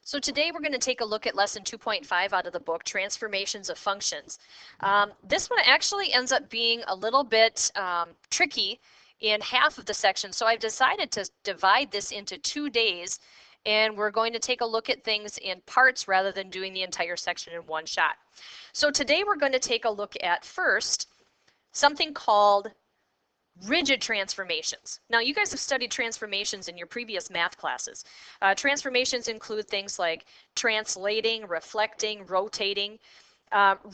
So today we're going to take a look at lesson 2.5 out of the book, Transformations of Functions. This one actually ends up being a little bit tricky in half of the section, so I've decided to divide this into 2 days, and we're going to take a look at things in parts rather than doing the entire section in one shot. So today we're going to take a look at first something called rigid transformations. Now, you guys have studied transformations in your previous math classes. Transformations include things like translating, reflecting, rotating.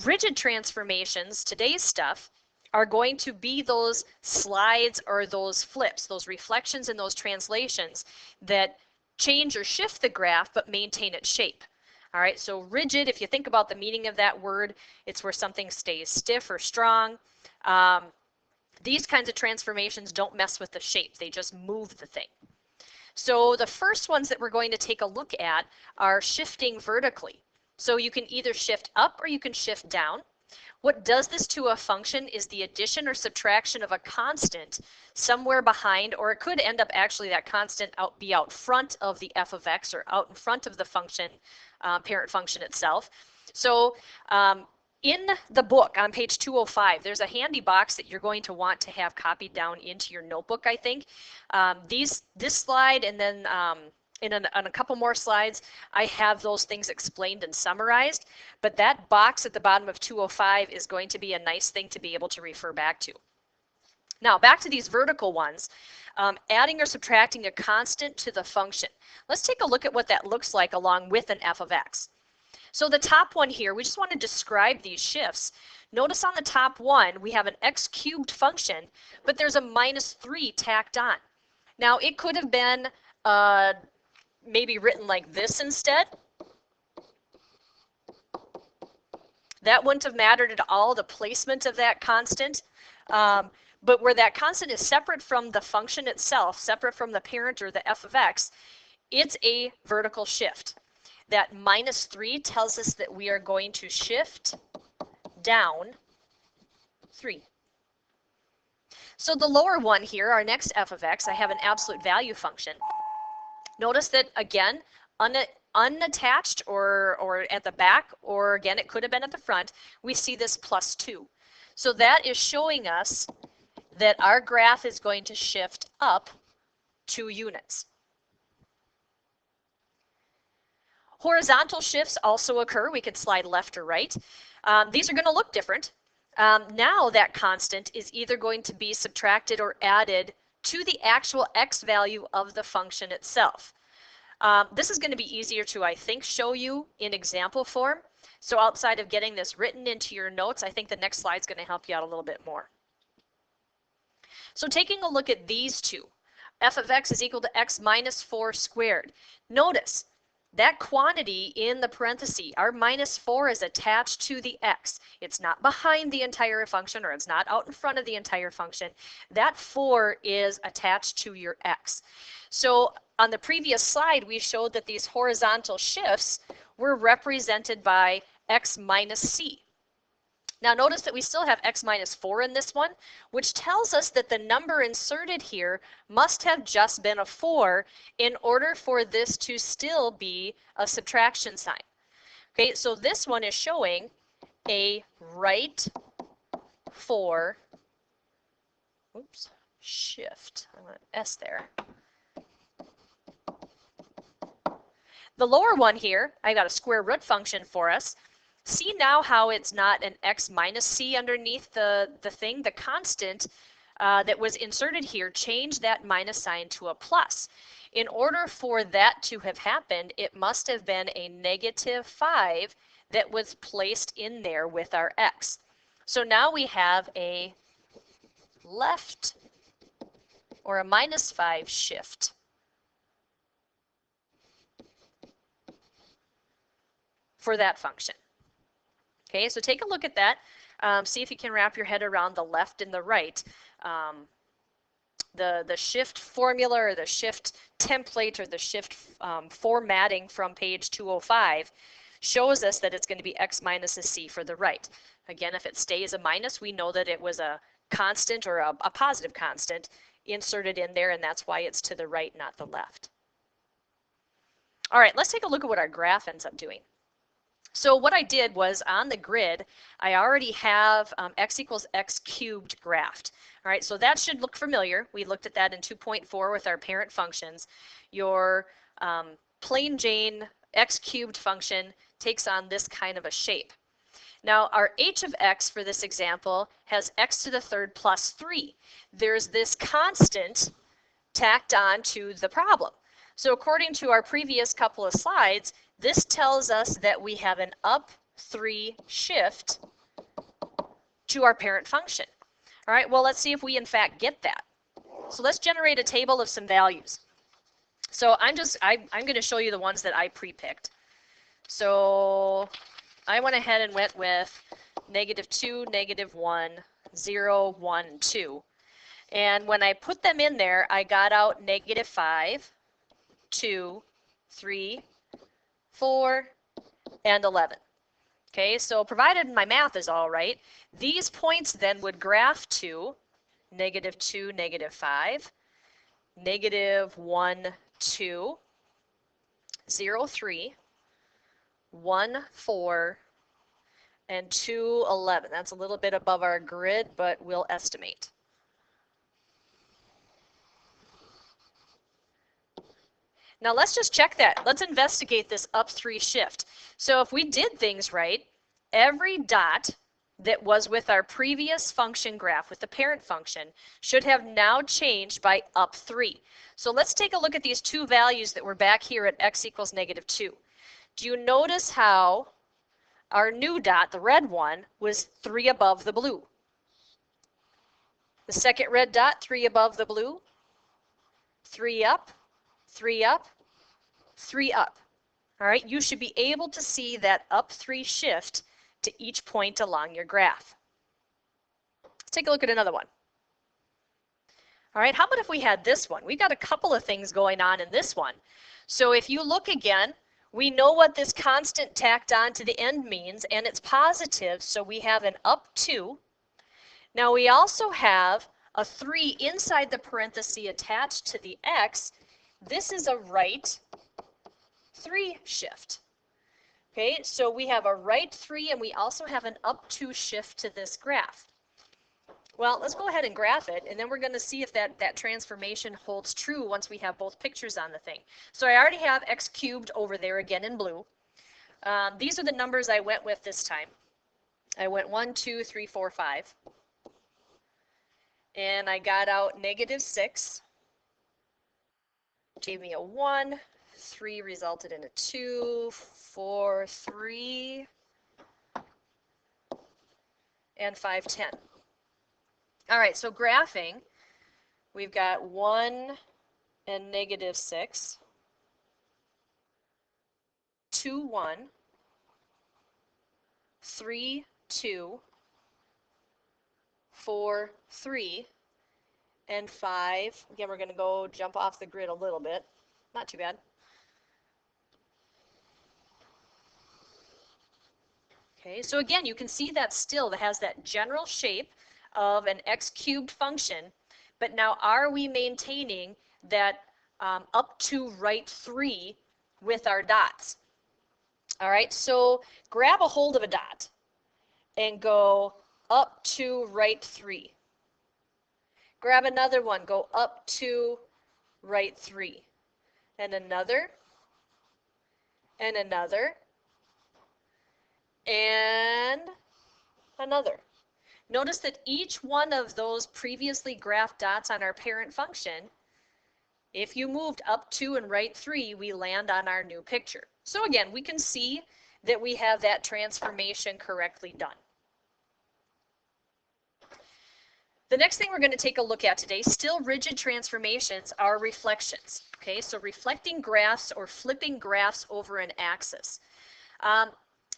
Rigid transformations, today's stuff, are going to be those slides or those flips, those reflections and those translations that change or shift the graph but maintain its shape. All right, so rigid, if you think about the meaning of that word, it's where something stays stiff or strong. These kinds of transformations don't mess with the shape, they just move the thing. So the first ones that we're going to take a look at are shifting vertically. So you can either shift up or you can shift down. What does this to a function is the addition or subtraction of a constant somewhere behind, or it could end up actually that constant be out front of the f of x or out in front of the function, parent function itself. So in the book on page 205, there's a handy box that you're going to want to have copied down into your notebook, I think. This slide and then on a couple more slides, I have those things explained and summarized, but that box at the bottom of 205 is going to be a nice thing to be able to refer back to. Now, back to these vertical ones, adding or subtracting a constant to the function. Let's take a look at what that looks like along with an f of x. So the top one here, we just want to describe these shifts. Notice on the top one, we have an x cubed function, but there's a -3 tacked on. Now, it could have been maybe written like this instead. That wouldn't have mattered at all, the placement of that constant. But where that constant is separate from the function itself, separate from the parent or the f of x, it's a vertical shift. That -3 tells us that we are going to shift down 3. So the lower one here, our next f of x, I have an absolute value function. Notice that, again, unattached or at the back, or again, it could have been at the front, we see this +2. So that is showing us that our graph is going to shift up 2 units. Horizontal shifts also occur. We could slide left or right. These are going to look different. Now that constant is either going to be subtracted or added to the actual x value of the function itself. This is going to be easier to, I think, show you in example form. So outside of getting this written into your notes, I think the next slide is going to help you out a little bit more. So taking a look at these two, f of x is equal to x minus 4 squared. Notice that quantity in the parenthesis, our -4 is attached to the x. It's not behind the entire function, or it's not out in front of the entire function. That 4 is attached to your x. So on the previous slide, we showed that these horizontal shifts were represented by x minus c. Now notice that we still have x minus 4 in this one, which tells us that the number inserted here must have just been a 4 in order for this to still be a subtraction sign. Okay, so this one is showing a right 4, shift, I want an S there. The lower one here, I got a square root function for us. See now how it's not an x minus c underneath the thing? The constant that was inserted here changed that minus sign to a plus. In order for that to have happened, it must have been a -5 that was placed in there with our x. So now we have a left or a -5 shift. For that function. Okay, so take a look at that. See if you can wrap your head around the left and the right. The shift formula or the shift template or the shift formatting from page 205 shows us that it's going to be x minus a c for the right. Again, if it stays a minus, we know that it was a constant or a positive constant inserted in there, and that's why it's to the right, not the left. All right, let's take a look at what our graph ends up doing. So what I did was on the grid, I already have x equals x cubed graphed. All right, so that should look familiar. We looked at that in 2.4 with our parent functions. Your plain Jane x cubed function takes on this kind of a shape. Now our h of x for this example has x to the third plus 3. There's this constant tacked on to the problem. So according to our previous couple of slides, this tells us that we have an up 3 shift to our parent function. All right, well, let's see if we in fact get that. So let's generate a table of some values. So I'm going to show you the ones that I pre-picked. So I went ahead and went with -2, -1, 0, 1, 2. And when I put them in there, I got out -5, 2, 3, 4, and 11. Okay, so provided my math is all right, these points then would graph to -2, -5, -1, 2, 0, 3, 1, 4, and 2, 11. That's a little bit above our grid, but we'll estimate. Now let's just check that. Let's investigate this up 3 shift. So if we did things right, every dot that was with our previous function graph, with the parent function, should have now changed by up 3. So let's take a look at these two values that were back here at x equals -2. Do you notice how our new dot, the red one, was 3 above the blue? The second red dot, 3 above the blue, 3 up, 3 up, 3 up. All right, you should be able to see that up 3 shift to each point along your graph. Let's take a look at another one. All right, how about if we had this one? We've got a couple of things going on in this one. So if you look again, we know what this constant tacked on to the end means, and it's positive, so we have an up 2. Now we also have a 3 inside the parenthesis attached to the x. This is a right 3 shift. Okay, so we have a right 3 and we also have an up 2 shift to this graph. Well, let's go ahead and graph it, and then we're going to see if that transformation holds true once we have both pictures on the thing. So I already have x cubed over there again in blue. These are the numbers I went with this time. I went 1, 2, 3, 4, 5. And I got out -6. Gave me a 1. 3 resulted in a 2, 4, 3, and 5, 10. All right, so graphing, we've got 1 and -6, 2, 1, 3, 2, 4, 3, and 5. Again, we're going to go jump off the grid a little bit. Not too bad. Okay, so again, you can see that still that has that general shape of an x cubed function, but now are we maintaining that up to right 3 with our dots? All right, so grab a hold of a dot and go up to right 3. Grab another one, go up to right 3. And another, and another, and another. Notice that each one of those previously graphed dots on our parent function, if you moved up 2 and right 3, we land on our new picture. So again, we can see that we have that transformation correctly done. The next thing we're going to take a look at today, still rigid transformations, are reflections. Okay, so reflecting graphs or flipping graphs over an axis.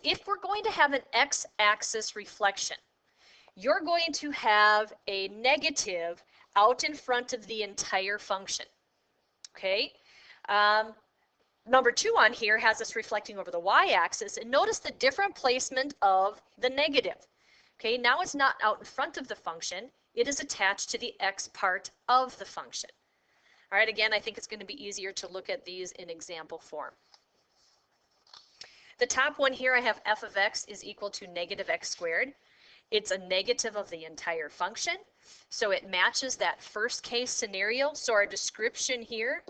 If we're going to have an x-axis reflection, you're going to have a negative out in front of the entire function. Okay, number 2 on here has us reflecting over the y-axis, and notice the different placement of the negative. Okay, now it's not out in front of the function, it is attached to the x part of the function. All right, again, I think it's going to be easier to look at these in example form. The top one here, I have f of x is equal to negative x squared. It's a negative of the entire function, so it matches that first case scenario. So our description here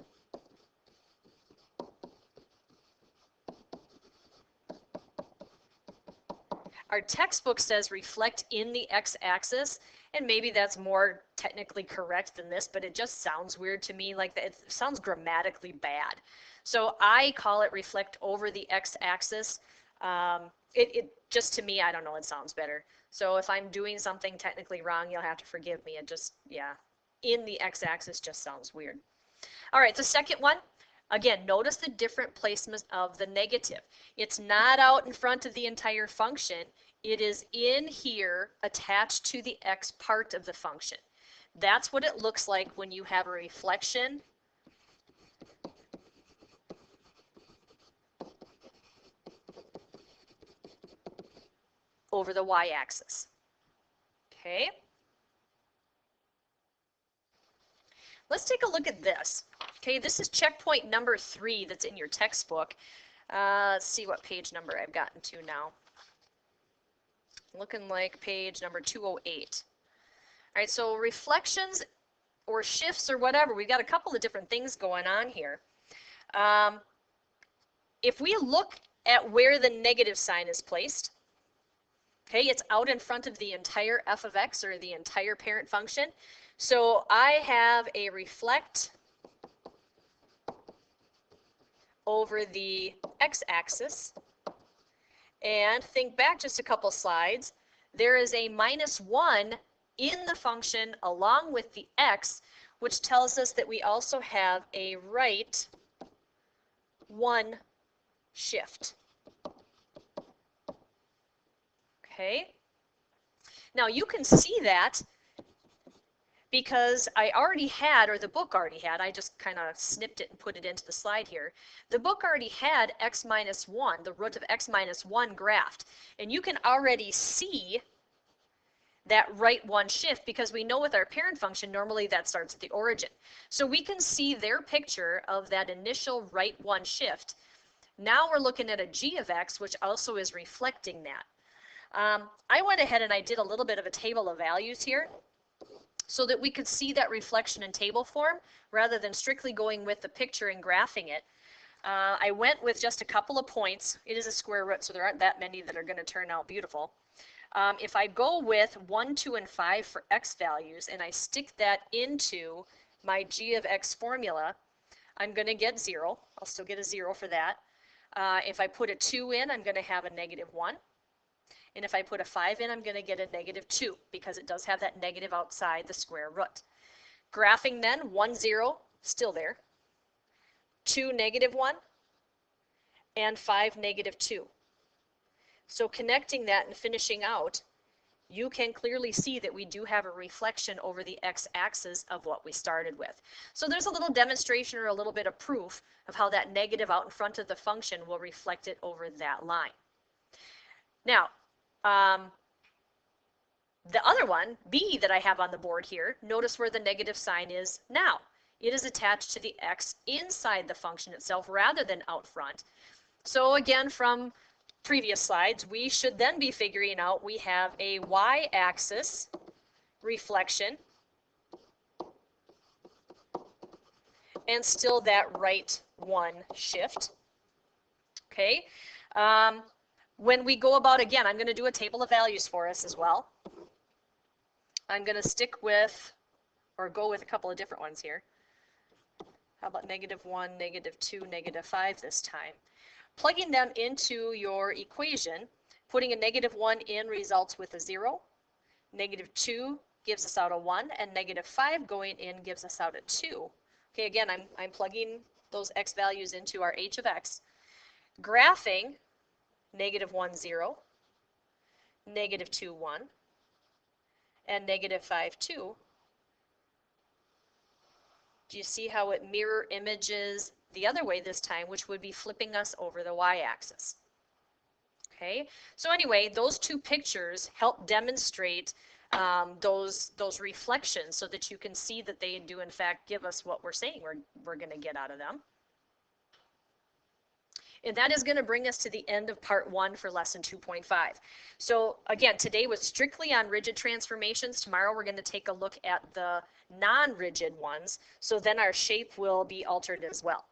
our textbook says reflect in the x-axis, and maybe that's more technically correct than this, but it just sounds weird to me, like that. It sounds grammatically bad. So I call it reflect over the x-axis. It just, to me, I don't know, it sounds better. So if I'm doing something technically wrong, you'll have to forgive me. It just, yeah, in the x-axis just sounds weird. All right, the second one, again, notice the different placement of the negative. It's not out in front of the entire function. It is in here attached to the x part of the function. That's what it looks like when you have a reflection over the y-axis. Okay. Let's take a look at this. Okay, this is checkpoint number 3 that's in your textbook. Let's see what page number I've gotten to now. Looking like page number 208. All right, so reflections or shifts or whatever, we've got a couple of different things going on here. If we look at where the negative sign is placed, okay, it's out in front of the entire f of x, or the entire parent function. So I have a reflect over the x-axis, and think back just a couple slides. There is a -1 in the function along with the x, which tells us that we also have a right 1 shift. Okay. Now you can see that because I already had, or the book already had, I just kind of snipped it and put it into the slide here. The book already had x minus 1, the root of x minus 1 graphed. And you can already see that right 1 shift, because we know with our parent function, normally that starts at the origin. So we can see their picture of that initial right 1 shift. Now we're looking at a g of x, which also is reflecting that. I went ahead and I did a little bit of a table of values here, so that we could see that reflection in table form rather than strictly going with the picture and graphing it. I went with just a couple of points. It is a square root, so there aren't that many that are going to turn out beautiful. If I go with 1, 2, and 5 for x values, and I stick that into my g of x formula, I'm going to get 0. I'll still get a 0 for that. If I put a 2 in, I'm going to have a -1. And if I put a 5 in, I'm going to get a -2, because it does have that negative outside the square root. Graphing then, 1, 0, still there. 2, -1, and 5, -2. So connecting that and finishing out, you can clearly see that we do have a reflection over the x-axis of what we started with. So there's a little demonstration or a little bit of proof of how that negative out in front of the function will reflect it over that line. Now, the other one, b, that I have on the board here, notice where the negative sign is now. It is attached to the x inside the function itself rather than out front. So again, from previous slides, we should then be figuring out we have a y-axis reflection and still that right 1 shift. Okay. When we go about, again, I'm going to do a table of values for us as well. I'm going to stick with, or go with a couple of different ones here. How about -1, -2, -5 this time? Plugging them into your equation, putting a -1 in results with a 0. -2 gives us out a 1, and -5 going in gives us out a 2. Okay, again, I'm plugging those x values into our h of x. Graphing, -1, 0, -2, 1, and -5, 2. Do you see how it mirror images the other way this time, which would be flipping us over the y-axis? Okay, so anyway, those two pictures help demonstrate those reflections, so that you can see that they do in fact give us what we're saying we're going to get out of them. And that is going to bring us to the end of part 1 for lesson 2.5. So again, today was strictly on rigid transformations. Tomorrow we're going to take a look at the non-rigid ones. So then our shape will be altered as well.